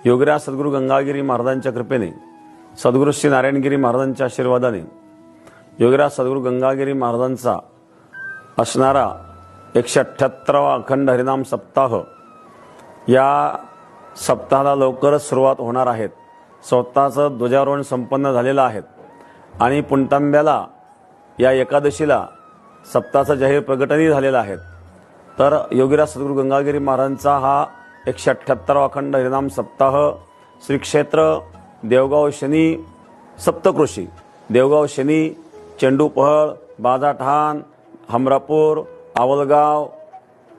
योगीराज सद्गुरू गंगागिरी महाराजांच्या कृपेने, सद्गुरू श्री नारायणगिरी महाराजांच्या आशीर्वादाने, योगीराज सद्गुरू गंगागिरी महाराजांचा असणारा 178वा अखंड हरिनाम सप्ताह या सप्ताहाला लवकरच सुरुवात होणार आहेत. स्वतःचं ध्वजारोहण संपन्न झालेलं आहे आणि पुणतांब्याला या एकादशीला सप्ताहाचं जाहीर प्रकटनही झालेलं आहे. तर योगीराज सद्गुरू गंगागिरी महाराजांचा हा 178वा अखंड हरिनाम सप्ताह श्री क्षेत्र देवगाव शनी सप्तकृषी, देवगाव शनी, चेंडूपहळ, बाजाठाण, हमरापूर, आवलगाव,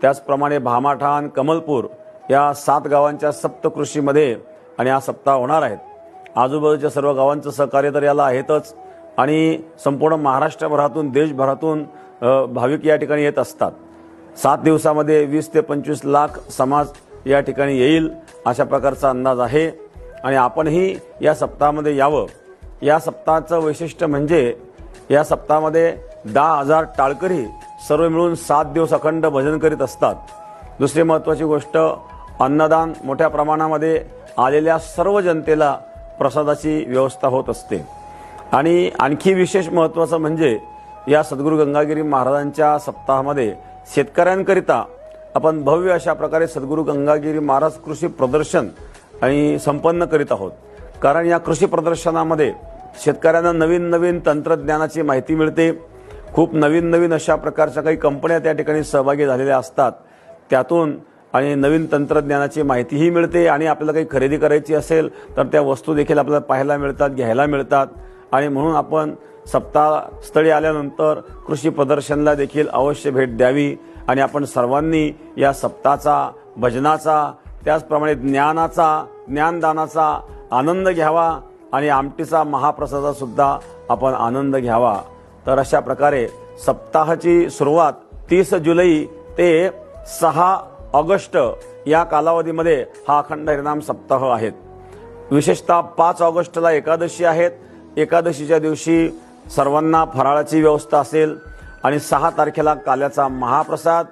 त्याचप्रमाणे भामाठाण, कमलपूर या 7 गावांच्या सप्तकृषीमध्ये आणि हा सप्ताह होणार आहेत. आजूबाजूच्या सर्व गावांचं सहकार्य तर याला आहेतच आणि संपूर्ण महाराष्ट्रभरातून, देशभरातून भाविक या ठिकाणी येत असतात. 7 दिवसामध्ये 20 ते 25 लाख समाज या ठिकाणी येईल अशा प्रकारचा अंदाज आहे आणि आपणही या सप्ताहामध्ये यावं. या सप्ताहाचं वैशिष्ट्य म्हणजे या सप्ताहामध्ये 10,000 टाळकरी सर्व मिळून 7 दिवस अखंड भजन करीत असतात. दुसरी महत्त्वाची गोष्ट, अन्नदान मोठ्या प्रमाणामध्ये आलेल्या सर्व जनतेला प्रसादाची व्यवस्था होत असते. आणि आणखी विशेष महत्त्वाचं म्हणजे या सद्गुरू गंगागिरी महाराजांच्या सप्ताहामध्ये शेतकऱ्यांकरिता आपण भव्य अशा प्रकारे सद्गुरू गंगागिरी महाराज कृषी प्रदर्शन आणि संपन्न करीत आहोत. कारण या कृषी प्रदर्शनामध्ये शेतकऱ्यांना नवीन नवीन तंत्रज्ञानाची माहिती मिळते. खूप नवीन नवीन अशा प्रकारच्या काही कंपन्या त्या ठिकाणी सहभागी झालेल्या असतात. त्यातून आणि नवीन तंत्रज्ञानाची माहितीही मिळते आणि आपल्याला काही खरेदी करायची असेल तर त्या वस्तू देखील आपल्याला पाहायला मिळतात, घ्यायला मिळतात. आणि म्हणून आपण सप्ताहस्थळी आल्यानंतर कृषी प्रदर्शनला देखील अवश्य भेट द्यावी आणि आपण सर्वांनी या सप्ताहाचा, भजनाचा, त्याचप्रमाणे ज्ञानाचा, ज्ञानदानाचा आनंद घ्यावा आणि आमटीचा महाप्रसादाचा सुद्धा आपण आनंद घ्यावा. तर अशा प्रकारे सप्ताहाची सुरुवात 30 जुलै ते 6 ऑगस्ट या कालावधीमध्ये हा अखंड हरिनाम सप्ताह आहेत. विशेषतः 5 ऑगस्टला एकादशी आहेत. एकादशीच्या दिवशी सर्वांना फराळाची व्यवस्था असेल आणि 6 तारखेला काल्याचा महाप्रसाद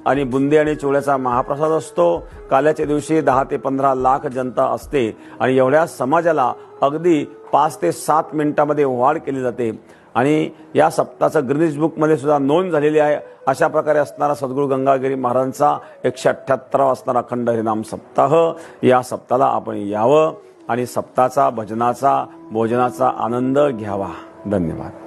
आणि बुंदी आणि चिवड्याचा महाप्रसाद असतो. काल्याच्या दिवशी 10 ते 15 लाख जनता असते आणि एवढ्या समाजाला अगदी 5 ते 7 मिनिटांमध्ये वाढ केली जाते. आणि या सप्ताहाचं गिनीज बुकमध्ये सुद्धा नोंद झालेली आहे. अशा प्रकारे असणारा सद्गुरू गंगागिरी महाराजांचा 178वा असणारा अखंड हरिनाम सप्ताह, या सप्ताहाला आपण यावं आणि सप्ताहाचा, भजनाचा, भोजनाचा आनंद घ्यावा. धन्यवाद.